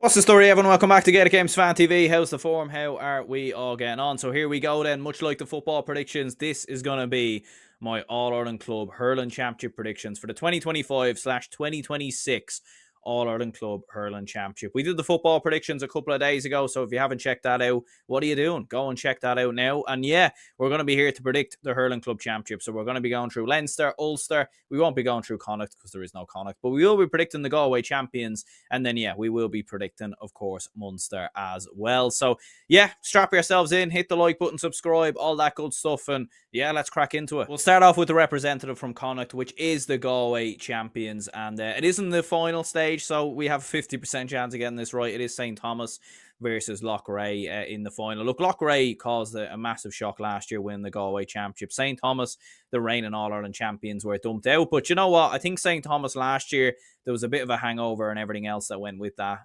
What's the story, everyone? Welcome back to Get It Games Fan TV. How's the form? How are we all getting on? So here we go then. Much like the football predictions, this is going to be my All-Ireland Club Hurling Championship predictions for the 2025/2026 All-Ireland Club Hurling Championship. We did the football predictions a couple of days ago, so if you haven't checked that out, what are you doing? Go and check that out now. And yeah, we're going to be here to predict the Hurling Club Championship. So we're going to be going through Leinster, Ulster. We won't be going through Connacht because there is no Connacht, but we will be predicting the Galway champions. And then, yeah, we will be predicting, of course, Munster as well. So, yeah, strap yourselves in, hit the like button, subscribe, all that good stuff. And yeah, let's crack into it. We'll start off with the representative from Connacht, which is the Galway champions. And it is in the final stage, so we have a 50% chance of getting this right. It is St. Thomas versus Loughrea in the final. Look, Loughrea caused a massive shock last year winning the Galway championship. St. Thomas, the reigning All-Ireland champions, were dumped out. But you know what? I think St. Thomas last year, there was a bit of a hangover and everything else that went with that.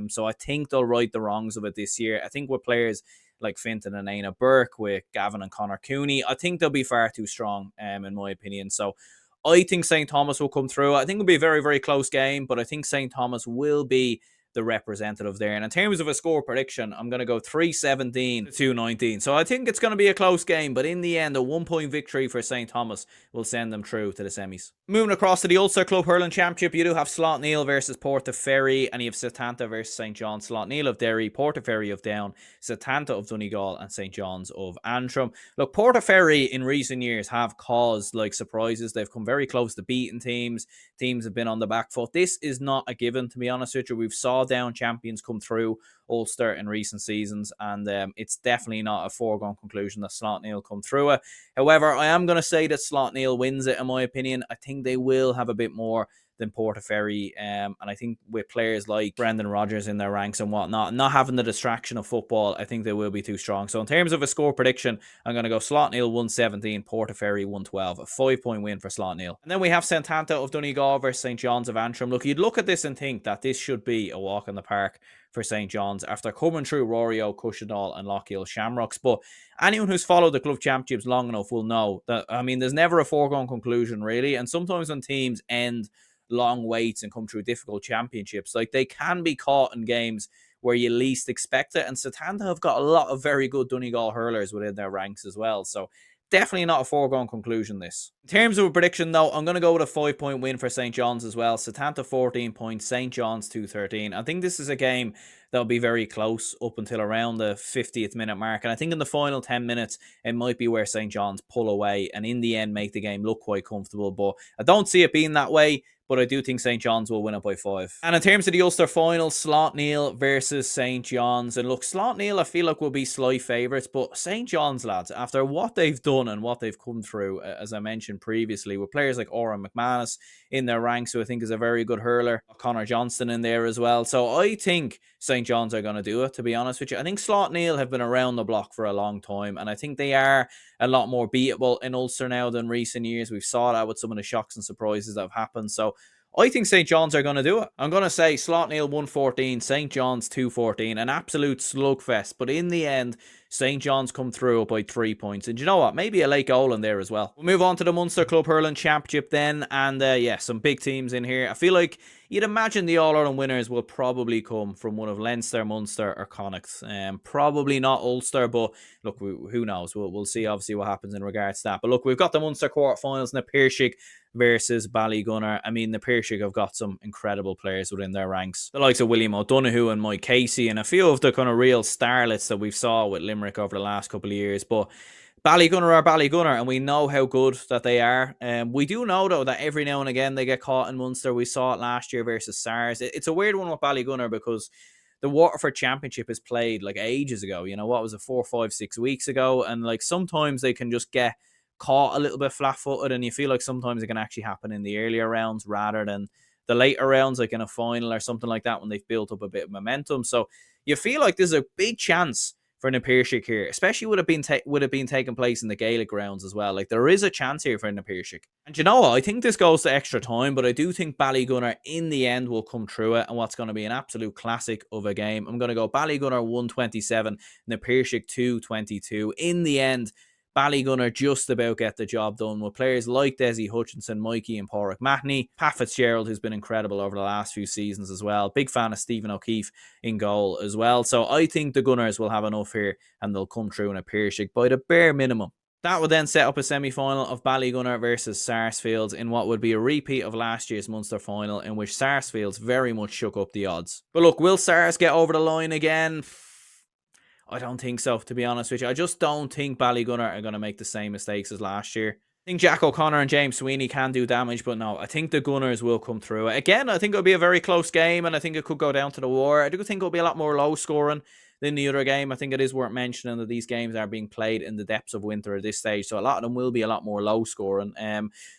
So I think they'll right the wrongs of it this year. I think with players like Fintan and Aina Burke, with Gavin and Connor Cooney, I think they'll be far too strong, in my opinion. So I think St. Thomas will come through. I think it'll be a very, very close game, but I think St. Thomas will be the representative there. And in terms of a score prediction, I'm going to go 3-17 to 2-19. So I think it's going to be a close game, but in the end, a 1-point victory for St. Thomas will send them through to the semis. Moving across to the Ulster Club Hurling Championship, you do have Slough-Neil versus Portaferry, and you have Setanta versus St. John's. Slough-Neil of Derry, Portaferry of Down, Setanta of Donegal, and St. John's of Antrim. Look, Portaferry in recent years have caused surprises. They've come very close to beating teams. Teams have been on the back foot. This is not a given, to be honest with you. We've saw down champions come through Ulster in recent seasons, and it's definitely not a foregone conclusion that Slough-Neil come through it. However, I am going to say that Slough-Neil wins it, in my opinion. I think they will have a bit more than Portaferry, and I think with players like Brendan Rodgers in their ranks and whatnot, not having the distraction of football, I think they will be too strong. So in terms of a score prediction, I'm going to go Slough-Neil 117, Portaferry 112, a 5-point win for Slough-Neil. And then we have Setanta of Donegal versus St. John's of Antrim. Look, you'd look at this and think that this should be a walk in the park for St. John's after coming through Rorio, Cushendall and Lockhill Shamrocks. But anyone who's followed the club championships long enough will know that, I mean, there's never a foregone conclusion, really. And sometimes when teams end long waits and come through difficult championships, they can be caught in games where you least expect it. And Setanta have got a lot of very good Donegal hurlers within their ranks as well. So definitely not a foregone conclusion, this. In terms of a prediction, though, I'm going to go with a 5-point win for St. John's as well. Setanta 14 points, St. John's 2-13. I think this is a game that'll be very close up until around the 50th minute mark. And I think in the final 10 minutes, it might be where St. John's pull away and in the end make the game look quite comfortable. But I don't see it being that way. But I do think St. John's will win it by 5. And in terms of the Ulster final, Slough-Neil versus St. John's. And look, Slough-Neil I feel like will be slight favourites, but St. John's, lads, after what they've done and what they've come through, as I mentioned previously, with players like Oran McManus in their ranks, who I think is a very good hurler, Connor Johnston in there as well. So I think St. John's are going to do it, to be honest with you. I think Slough-Neil have been around the block for a long time, and I think they are a lot more beatable in Ulster now than recent years. We've saw that with some of the shocks and surprises that have happened. So I think St. John's are going to do it. I'm going to say Slough-Neil 114, St. John's 214, an absolute slugfest. But in the end, St. John's come through by 3 points. And you know what? Maybe a late goal in there as well. We'll move on to the Munster Club Hurling Championship then. And yeah, some big teams in here. I feel like you'd imagine the All-Ireland winners will probably come from one of Leinster, Munster or Connacht. Probably not Ulster, but look, who knows? We'll see obviously what happens in regards to that. But look, we've got the Munster quarterfinals, na Piarsaigh versus Ballygunner. I mean, the Piarsaigh have got some incredible players within their ranks. The likes of William O'Donoghue and Mike Casey and a few of the kind of real starlets that we've saw with Limerick over the last couple of years. But Ballygunner are Ballygunner, and we know how good that they are. We do know, though, that every now and again they get caught in Munster. We saw it last year versus SARS. It's a weird one with Ballygunner because the Waterford Championship is played ages ago. You know, what was it, 4, 5, 6 weeks ago? And sometimes they can just get caught a little bit flat-footed, and you feel like sometimes it can actually happen in the earlier rounds rather than the later rounds, like in a final or something like that, when they've built up a bit of momentum. So you feel like there's a big chance for Na Piarsaigh here, especially would it been taking place in the Gaelic grounds as well. There is a chance here for Na Piarsaigh. And you know what? I think this goes to extra time, but I do think Ballygunner in the end will come through it, and what's going to be an absolute classic of a game. I'm going to go Ballygunner 127, Na Piarsaigh 222. In the end, Ballygunner just about get the job done with players like Desi Hutchinson, Mikey and Porrick Mahoney. Pat Fitzgerald, who's been incredible over the last few seasons as well. Big fan of Stephen O'Keefe in goal as well. So I think the Gunners will have enough here and they'll come through in a Piercing by the bare minimum. That would then set up a semi-final of Ballygunner versus Sarsfields in what would be a repeat of last year's Munster final, in which Sarsfields very much shook up the odds. But look, will Sars get over the line again? I don't think so, to be honest with you. I just don't think Ballygunner are going to make the same mistakes as last year. I think Jack O'Connor and James Sweeney can do damage, but no, I think the Gunners will come through. Again, I think it'll be a very close game, and I think it could go down to the wire. I do think it'll be a lot more low scoring than the other game. I think it is worth mentioning that these games are being played in the depths of winter at this stage, so a lot of them will be a lot more low scoring.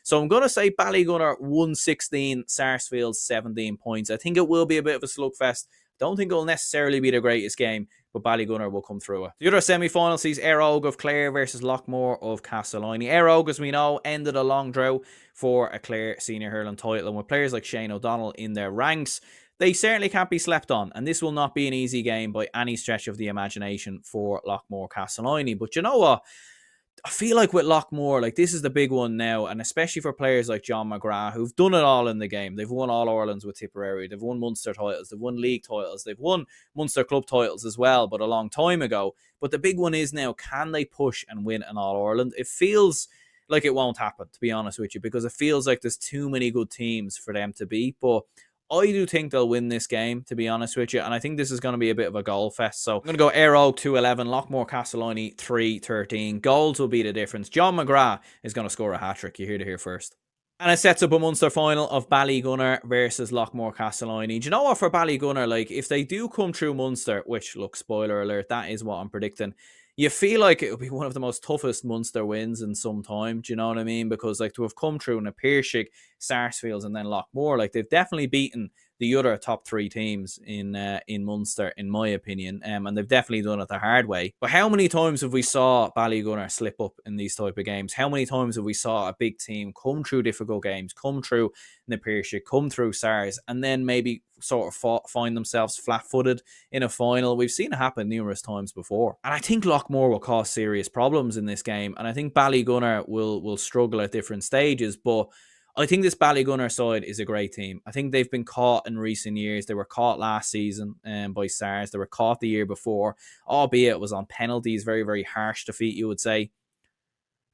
So I'm going to say Ballygunner 116, Sarsfields 17 points. I think it will be a bit of a slugfest. Don't think it'll necessarily be the greatest game, but Ballygunner will come through it. The other semi-final sees Éire Óg of Clare versus Loughmore of Castleiney. Éire Óg, as we know, ended a long drought for a Clare senior hurling title, and with players like Shane O'Donnell in their ranks, they certainly can't be slept on, and this will not be an easy game by any stretch of the imagination for Loughmore Castleiney. But you know what? I feel like with Loughmore, like this is the big one now, and especially for players like John McGrath, who've done it all in the game. They've won All-Irelands with Tipperary, they've won Munster titles, they've won league titles, they've won Munster club titles as well, but a long time ago. But the big one is now, can they push and win an All-Ireland? It feels like it won't happen, to be honest with you, because it feels like there's too many good teams for them to beat. But I do think they'll win this game, to be honest with you, and I think this is going to be a bit of a goal fest. So I'm going to go Éire Óg 2-11, Loughmore Castleiney 3-13. Goals will be the difference. John McGrath is going to score a hat-trick. You heard it here first. And it sets up a Munster final of Ballygunner versus Loughmore Castleiney. Do you know what, for Ballygunner, like, if they do come through Munster, which, look, spoiler alert, that is what I'm predicting, you feel like it will be one of the most toughest Munster wins in some time. Do you know what I mean? Because, like, to have come through in a Piercing, Sarsfields and then Loughmore, like, they've definitely beaten the other top three teams in Munster, in my opinion, and they've definitely done it the hard way. But how many times have we saw Ballygunner slip up in these type of games? How many times have we saw a big team come through difficult games, come through Na Piarsaigh, come through SARS, and then maybe sort of find themselves flat-footed in a final? We've seen it happen numerous times before. And I think Loughmore will cause serious problems in this game, and I think Ballygunner will struggle at different stages, but I think this Ballygunner side is a great team. I think they've been caught in recent years. They were caught last season by SARS. They were caught the year before, albeit it was on penalties. Very, very harsh defeat, you would say,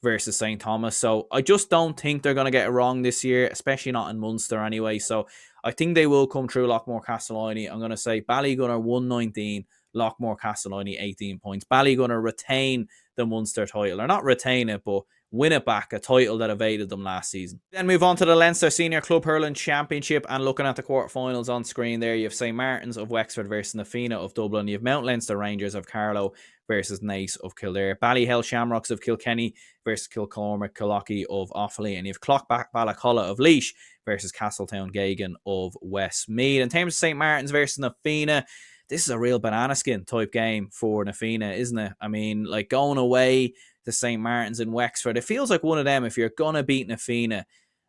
versus St. Thomas. So I just don't think they're going to get it wrong this year, especially not in Munster anyway. So I think they will come through Loughmore Castleiney. I'm going to say Ballygunner 119, Loughmore Castleiney 18 points. Ballygunner retain the Munster title. Or not retain it, but win it back, a title that evaded them last season. Then move on to the Leinster Senior Club Hurling Championship, and looking at the quarterfinals on screen there, you have St. Martin's of Wexford versus Na Fianna of Dublin. You have Mount Leinster Rangers of Carlow versus Naas of Kildare. Ballyhale Shamrocks of Kilkenny versus Kilcormac Killoughey of Offaly. And you have Clockback Balacolla of Laois versus Castletown Gagan of Westmeath. In terms of St. Martin's versus Na Fianna, this is a real banana skin type game for Na Fianna, isn't it? I mean, like, going away to St. Martin's in Wexford, it feels like one of them. If you're going to beat Na Fianna,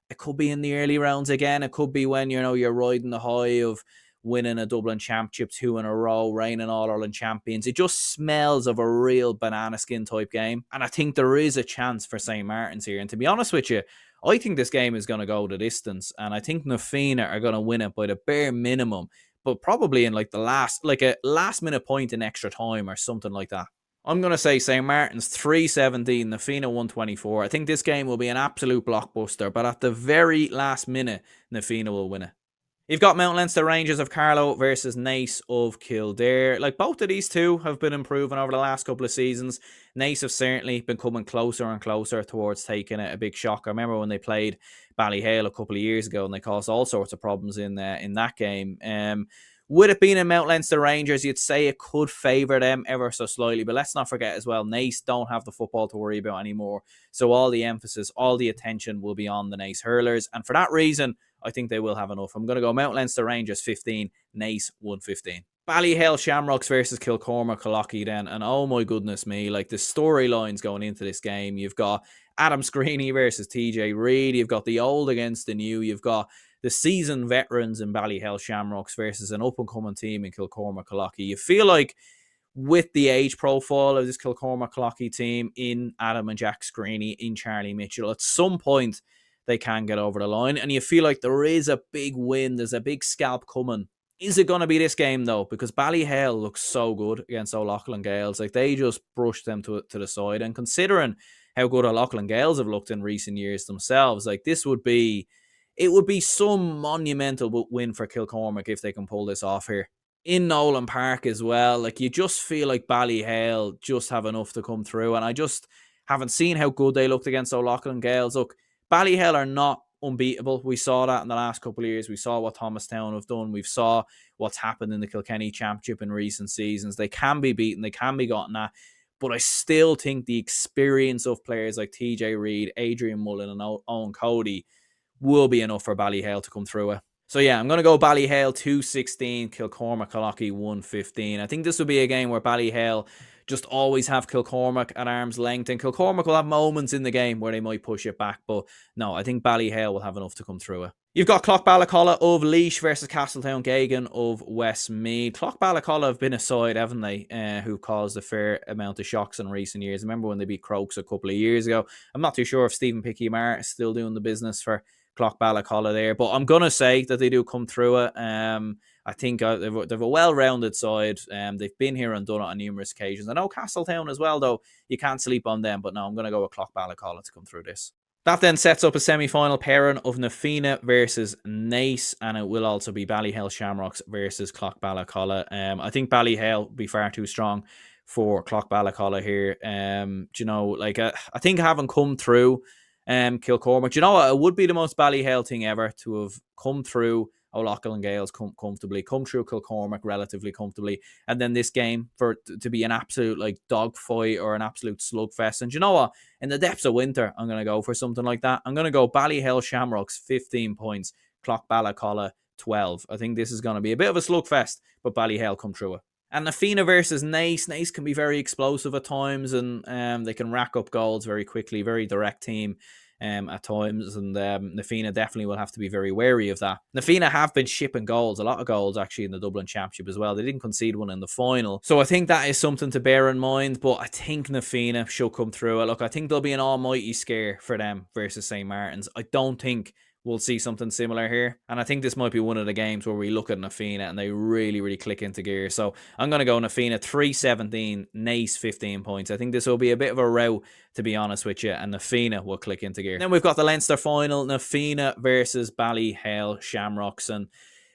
it could be in the early rounds again. It could be when, you know, you're riding the high of winning a Dublin Championship 2 in a row, reigning All-Ireland champions. It just smells of a real banana skin type game. And I think there is a chance for St. Martin's here. And to be honest with you, I think this game is going to go the distance. And I think Na Fianna are going to win it by the bare minimum, but probably in like a last minute point in extra time or something like that. I'm going to say St. Martin's 317, Na Fianna 124. I think this game will be an absolute blockbuster, but at the very last minute, Na Fianna will win it. You've got Mount Leinster Rangers of Carlow versus Naas of Kildare. Like, both of these two have been improving over the last couple of seasons. Naas have certainly been coming closer and closer towards taking a big shock. I remember when they played Ballyhale a couple of years ago and they caused all sorts of problems in that game. With it being in Mount Leinster Rangers, you'd say it could favour them ever so slightly. But let's not forget as well, Naas don't have the football to worry about anymore. So all the emphasis, all the attention will be on the Naas hurlers. And for that reason, I think they will have enough. I'm going to go Mount Leinster Rangers 15, Naas 115. Ballyhale Shamrocks versus Kilcormac Killoughey then. And oh my goodness me, like, the storylines going into this game. You've got Adam Screeney versus TJ Reid. You've got the old against the new. You've got the seasoned veterans in Ballyhale Shamrocks versus an up-and-coming team in Kilcormac Killoughey. You feel like with the age profile of this Kilcormac Cloughy team in Adam and Jack Screeney, in Charlie Mitchell, at some point they can get over the line. And you feel like there is a big win. There's a big scalp coming. Is it going to be this game, though? Because Ballyhale looks so good against O'Loughlin Gales. Like, they just brushed them to the side. And considering how good O'Loughlin Gales have looked in recent years themselves, like, it would be some monumental win for Kilcormac if they can pull this off here. In Nolan Park as well, like, you just feel like Ballyhale just have enough to come through. And I just haven't seen how good they looked against O'Loughlin Gales. Look, Ballyhale are not unbeatable. We saw that in the last couple of years. We saw what Thomastown have done. We've saw what's happened in the Kilkenny Championship in recent seasons. They can be beaten. They can be gotten at. But I still think the experience of players like TJ Reid, Adrian Mullen and Owen Cody will be enough for Ballyhale to come through it. So yeah, I'm going to go Ballyhale 2-16, Kilcormac Cloughy 1-15. I think this will be a game where Ballyhale just always have Kilcormac at arm's length, and Kilcormac will have moments in the game where they might push it back, but no, I think Ballyhale will have enough to come through it. You've got Clough-Ballacolla of Laois versus Castletown Geoghegan of Westmeath. Clough-Ballacolla have been a side, haven't they, who've caused a fair amount of shocks in recent years. I remember when they beat Crokes a couple of years ago. I'm not too sure if Stephen Picky-Mar is still doing the business for Clough-Ballacolla there, but I'm going to say that they do come through it. I think they've a well-rounded side. They've been here and done it on numerous occasions. I know Castletown as well, though. You can't sleep on them, but no, I'm going to go with Clough-Ballacolla to come through this. That then sets up a semi-final pairing of Nafina versus Naas, and it will also be Ballyhale Shamrocks versus Clough-Ballacolla. I think Ballyhale will be far too strong for Clough-Ballacolla here. I think having come through Kilcormac, it would be the most Ballyhale thing ever to have come through O'Loughlin Gales comfortably, come through Kilcormac relatively comfortably, and then this game to be an absolute dogfight or an absolute slugfest. And you know what? In the depths of winter, I'm going to go for something like that. I'm going to go Ballyhale Shamrocks 15 points, Clough-Ballacolla 12. I think this is going to be a bit of a slugfest, but Ballyhale come through it. And Nafina versus Naas. Naas can be very explosive at times, and they can rack up goals very quickly. Very direct team at times, and Nafina definitely will have to be very wary of that. Nafina have been shipping goals, a lot of goals actually in the Dublin Championship as well. They didn't concede one in the final, so I think that is something to bear in mind. But I think Nafina should come through it. Look, I think there'll be an almighty scare for them versus St. Martin's. I don't think we'll see something similar here. And I think this might be one of the games where we look at Nafina and they really, really click into gear. So I'm going to go Nafina 3-17, Naas 15 points. I think this will be a bit of a row, to be honest with you, and Nafina will click into gear. Then we've got the Leinster final, Nafina versus Ballyhale Shamrocks. And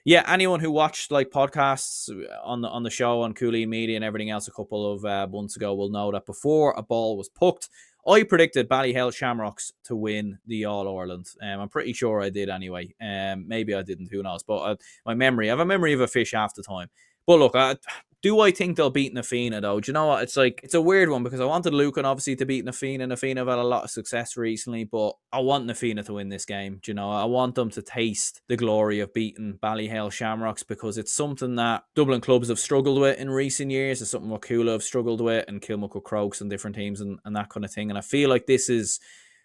yeah, anyone who watched podcasts on the show on Cooley Media and everything else a couple of months ago will know that before a ball was pucked, I predicted Ballyhale Shamrocks to win the All-Ireland. I'm pretty sure I did anyway. Maybe I didn't, who knows. But I have a memory of a fish half the time. But look, do I think they'll beat Nafina, though? Do you know what? It's a weird one because I wanted Lucan, obviously, to beat Nafina. Nafina have had a lot of success recently, but I want Nafina to win this game. Do you know, I want them to taste the glory of beating Ballyhale Shamrocks because it's something that Dublin clubs have struggled with in recent years. It's something Wakula have struggled with, and Kilmuck with Crokes and different teams and that kind of thing. And I feel like this is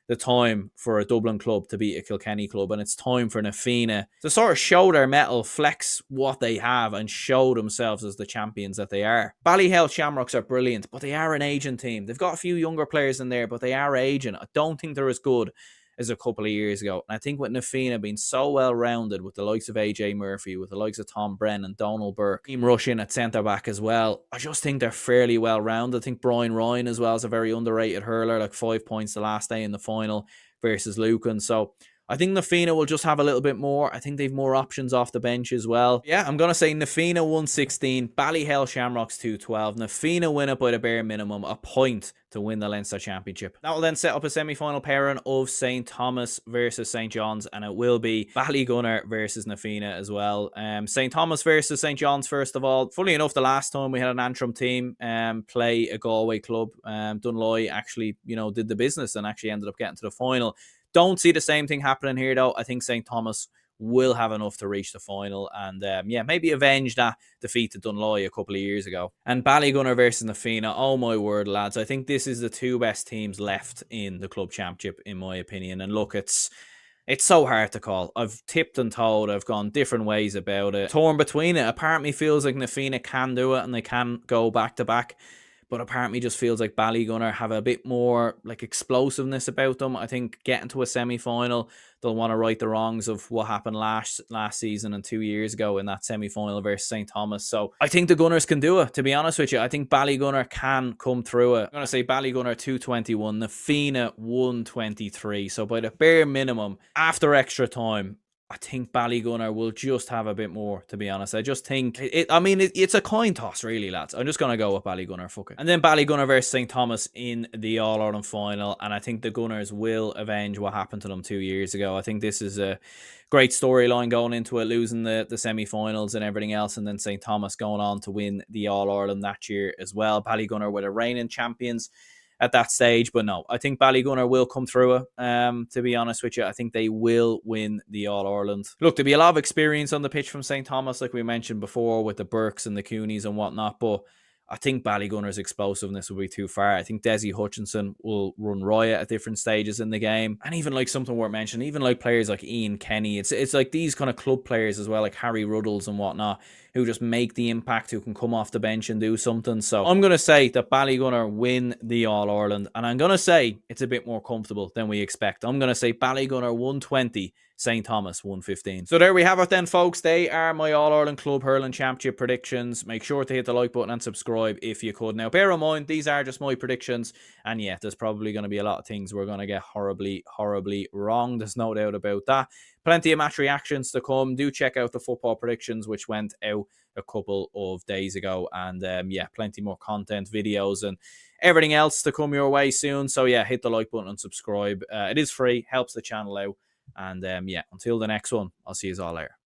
the time for a Dublin club to beat a Kilkenny club, and it's time for Nafina to sort of show their mettle, flex what they have, and show themselves as the champions that they are. Ballyhale Shamrocks are brilliant, but they are an aging team. They've got a few younger players in there, but they are aging. I don't think they're as good as a couple of years ago. And I think with Nafina being so well-rounded with the likes of AJ Murphy, with the likes of Tom Brennan, Donald Burke, Team Rushing at centre-back as well, I just think they're fairly well-rounded. I think Brian Ryan as well is a very underrated hurler, 5 points the last day in the final versus Lucan. So I think Nafina will just have a little bit more. I think they've more options off the bench as well. Yeah, I'm going to say Nafina 1-16, Ballyhale Shamrocks 2-12. Nafina win it by the bare minimum, a point to win the Leinster Championship. That will then set up a semi-final pairing of St. Thomas versus St. John's, and it will be Ballygunner versus Nafina as well. St. Thomas versus St. John's, first of all. Funnily enough, the last time we had an Antrim team play a Galway club, Dunloy actually, did the business and actually ended up getting to the final. Don't see the same thing happening here, though. I think St. Thomas will have enough to reach the final and, maybe avenge that defeat to Dunloy a couple of years ago. And Ballygunner versus Nafina, oh my word, lads. I think this is the two best teams left in the club championship, in my opinion. And look, it's It's so hard to call. I've tipped and told. I've gone different ways about it. Torn between it. A part of me feels like Na Fianna can do it and they can go back to back. But apparently just feels like Ballygunner have a bit more like explosiveness about them. I think getting to a semi-final, they'll want to right the wrongs of what happened last season and 2 years ago in that semi-final versus St. Thomas. So I think the Gunners can do it, to be honest with you. I think Ballygunner can come through it. I'm going to say Ballygunner 221, Na Fianna 123. So by the bare minimum, after extra time, I think Ballygunner will just have a bit more, to be honest. I just think it's a coin toss, really, lads. I'm just gonna go with Ballygunner, fuck it. And then Ballygunner versus St. Thomas in the All-Ireland final, and I think the Gunners will avenge what happened to them 2 years ago. I think this is a great storyline going into it, losing the semi-finals and everything else, and then St. Thomas going on to win the All-Ireland that year as well. Ballygunner were the reigning champions at that stage. But no, I think Ballygunner will come through it. To be honest with you, I think they will win the All-Ireland. Look, there'll be a lot of experience on the pitch from St. Thomas, like we mentioned before, with the Burks and the Coonies and whatnot, but I think Ballygunner's explosiveness will be too far. I think Desi Hutchinson will run riot at different stages in the game. And even like something worth mentioning, even like players like Ian Kenny, it's like these kind of club players as well, like Harry Ruddles and whatnot, who just make the impact, who can come off the bench and do something. So I'm going to say that Ballygunner win the All-Ireland. And I'm going to say it's a bit more comfortable than we expect. I'm going to say Ballygunner 120, St. Thomas 115. So there we have it then, folks. They are my All-Ireland Club Hurling Championship predictions. Make sure to hit the like button and subscribe if you could. Now, bear in mind, these are just my predictions. And yeah, there's probably going to be a lot of things we're going to get horribly, horribly wrong. There's no doubt about that. Plenty of match reactions to come. Do check out the football predictions, which went out a couple of days ago. And yeah, plenty more content, videos, and everything else to come your way soon. So yeah, hit the like button and subscribe. It is free, helps the channel out. And yeah, until the next one, I'll see you all later.